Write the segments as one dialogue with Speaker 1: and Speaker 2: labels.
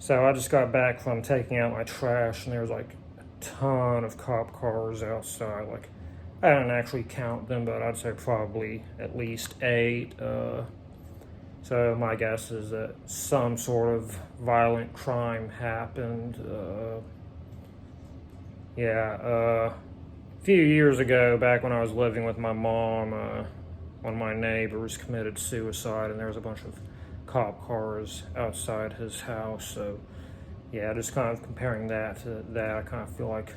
Speaker 1: So I just got back from taking out my trash, and there was like a ton of cop cars outside. Like, I didn't actually count them, but I'd say probably at least 8. So my guess is that some sort of violent crime happened. A few years ago, back when I was living with my mom, one of my neighbors committed suicide, and there was a bunch of cop cars outside his house. So yeah, just kind of comparing that to that, I kind of feel like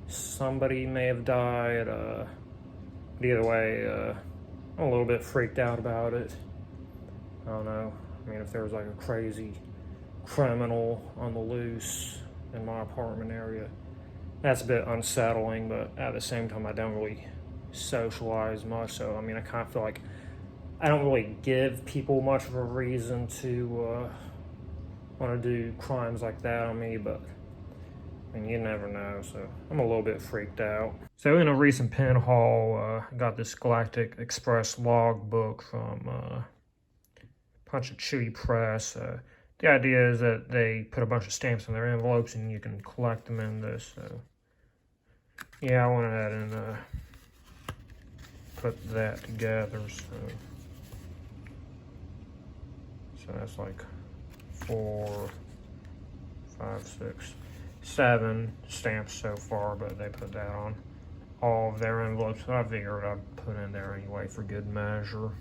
Speaker 1: somebody may have died. But either way, I'm a little bit freaked out about it. I don't know. I mean, if there was like a crazy criminal on the loose in my apartment area, that's a bit unsettling, but at the same time, I don't really socialize much. So, I mean, I kind of feel like I don't really give people much of a reason to want to do crimes like that on me, but I mean, you never know. So I'm a little bit freaked out. So in a recent pen haul, I got this Galactic Express logbook from Punch and Chewy Press. The idea is that they put a bunch of stamps in their envelopes and you can collect them in this. So yeah, I went ahead and put that together. So that's like 4, 5, 6, 7 stamps so far, but they put that on all of their envelopes. So I figured I'd put in there anyway for good measure.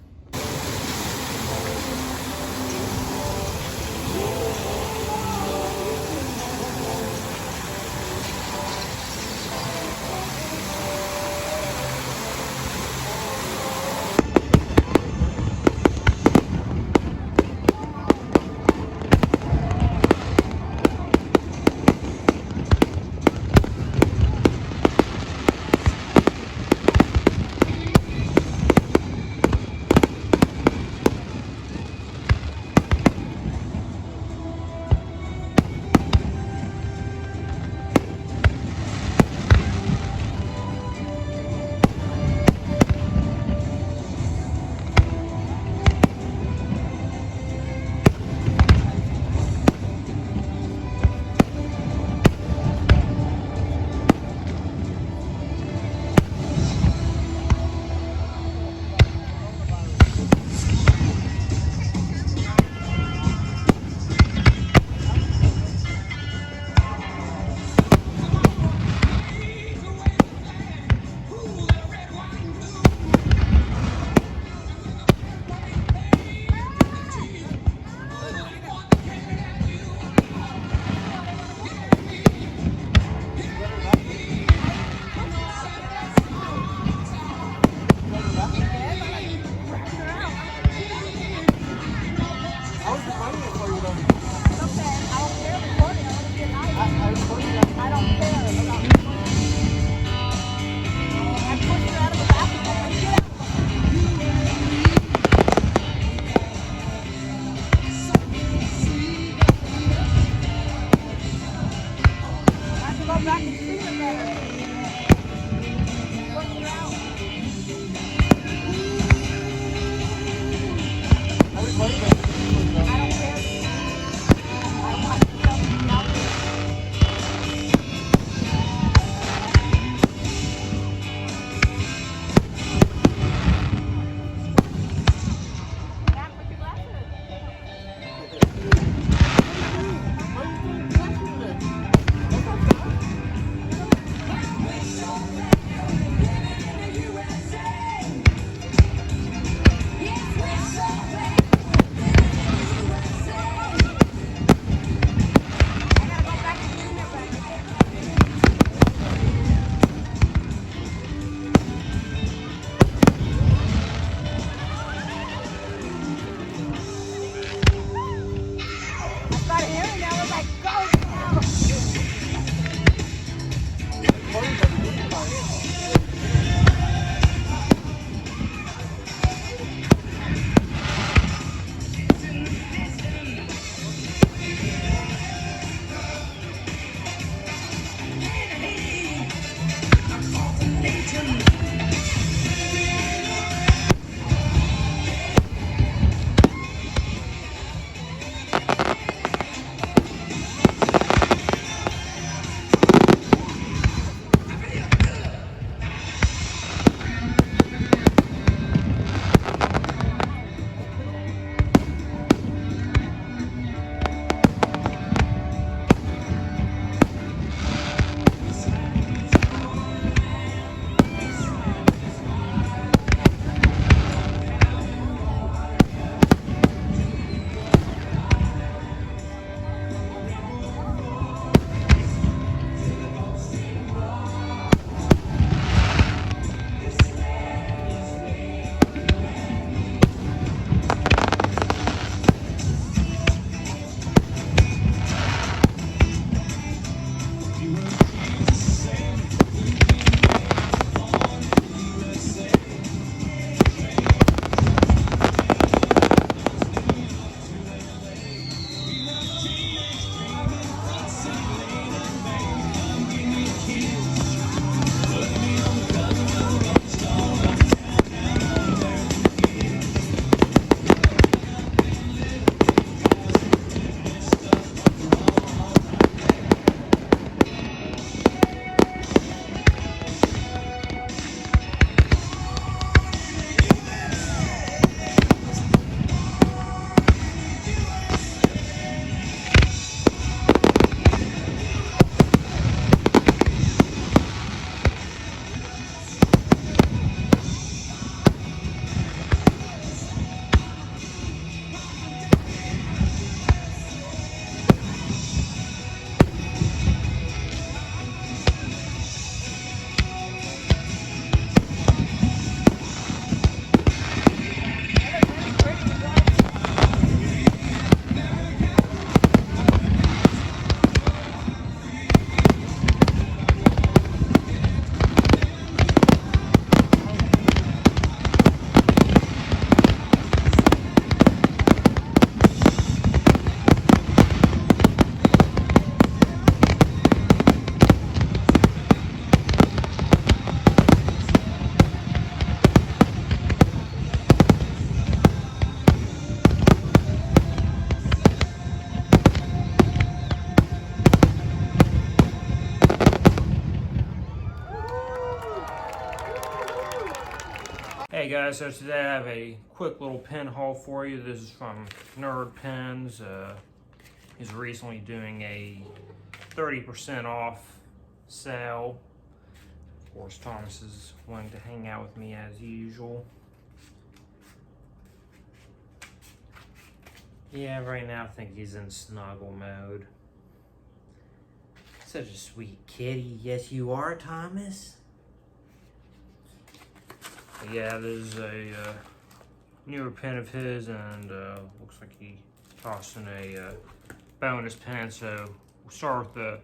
Speaker 1: Hey guys, so today I have a quick little pen haul for you. This is from Nerd Pens. He's recently doing a 30% off sale. Of course, Thomas is wanting to hang out with me as usual. Yeah, right now I think he's in snuggle mode. Such a sweet kitty. Yes, you are, Thomas. But yeah, this is a newer pen of his, and looks like he tossed in a bonus pen. So we'll start with the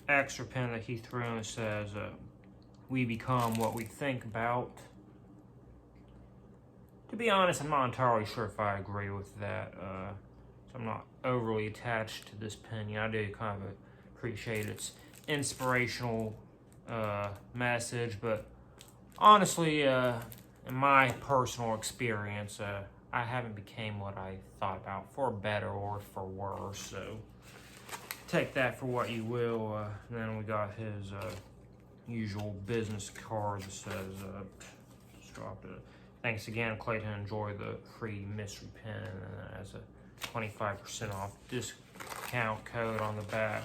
Speaker 1: extra pen that he threw in. It says, "We become what we think about." To be honest, I'm not entirely sure if I agree with that. So I'm not overly attached to this pen. I do kind of appreciate its inspirational message, but honestly, in my personal experience, I haven't became what I thought about, for better or for worse. So take that for what you will. And then we got his usual business card that says, just dropped it. Thanks again, Clayton. Enjoy the free mystery pen, and as a 25% off discount code on the back.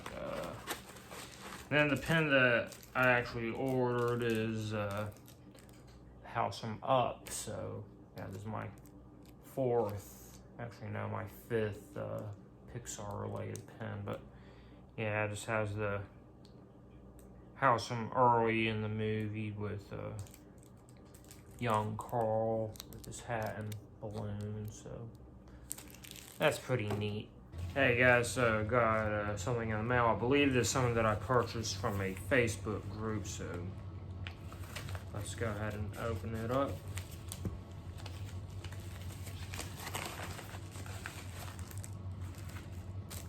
Speaker 1: Then the pen that I actually ordered is House I'm Up. So yeah, this is my fourth, actually no, my fifth Pixar related pen. But yeah, it just has the House I'm Early in the movie with young Carl with his hat and balloons. So that's pretty neat. Hey guys, got something in the mail. I believe this is something that I purchased from a Facebook group, so let's go ahead and open it up.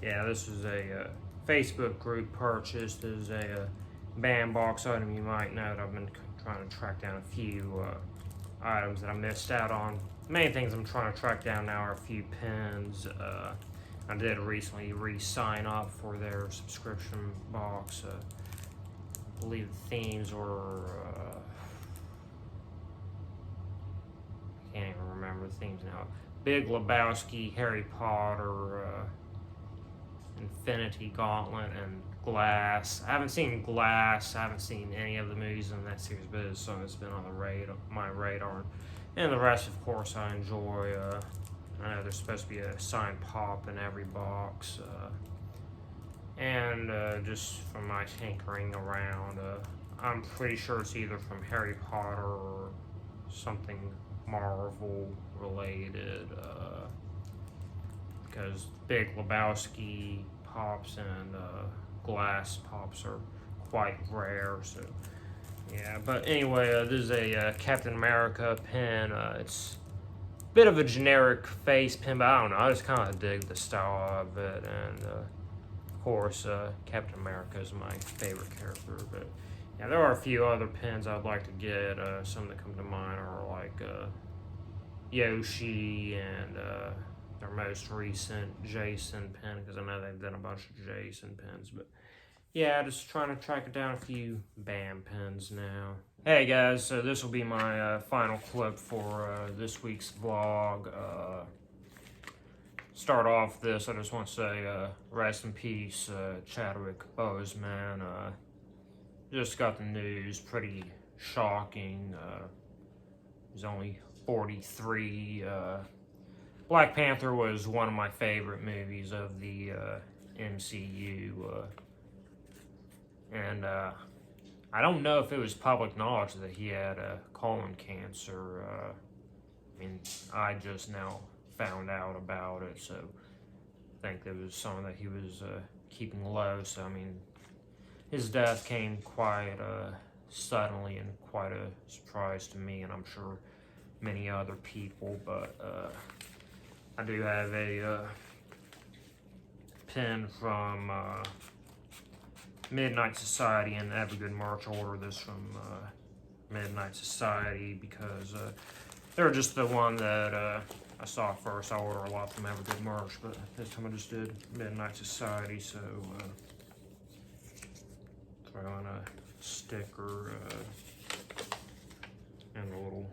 Speaker 1: Yeah, this is a Facebook group purchase. This is a bandbox item. You might know that I've been trying to track down a few items that I missed out on. The main things I'm trying to track down now are a few pens. I did recently re-sign up for their subscription box. I believe the themes were, I can't even remember the themes now. Big Lebowski, Harry Potter, Infinity Gauntlet, and Glass. I haven't seen Glass. I haven't seen any of the movies in that series, but it's something that's been on my radar. And the rest, of course, I enjoy. I know there's supposed to be a signed pop in every box. And just from my tinkering around, I'm pretty sure it's either from Harry Potter or something Marvel related. Because Big Lebowski pops and Glass pops are quite rare. So yeah, but anyway, this is a Captain America pen. It's a bit of a generic face pen, but I don't know, I just kind of dig the style of it. And of course, Captain America is my favorite character. But yeah, there are a few other pens I'd like to get. Some that come to mind are like Yoshi and their most recent Jason pen, because I know they've done a bunch of Jason pens. But yeah, just trying to track down a few BAM pens now. Hey guys, so this will be my final clip for this week's vlog. Start off this, I just want to say rest in peace, Chadwick Boseman. Just got the news, pretty shocking. He's only 43. Black Panther was one of my favorite movies of the MCU. And I don't know if it was public knowledge that he had colon cancer. I mean, I just now found out about it, so I think it was something that he was keeping low. So, I mean, his death came quite suddenly and quite a surprise to me, and I'm sure many other people. But I do have a pen from Midnight Society, and have a good merch. Order this from Midnight Society because they're just the one that I saw first. I order a lot from Have a Good Merch, but this time I just did Midnight Society. So throw in a sticker and a little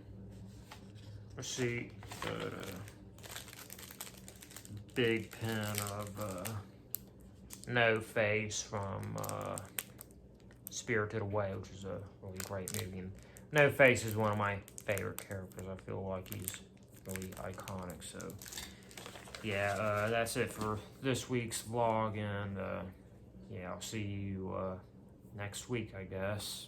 Speaker 1: Let's see, got a big pen of No Face from Spirited Away, which is a really great movie. And No Face is one of my favorite characters. I feel like he's really iconic. So, yeah, that's it for this week's vlog. And, yeah, I'll see you next week, I guess.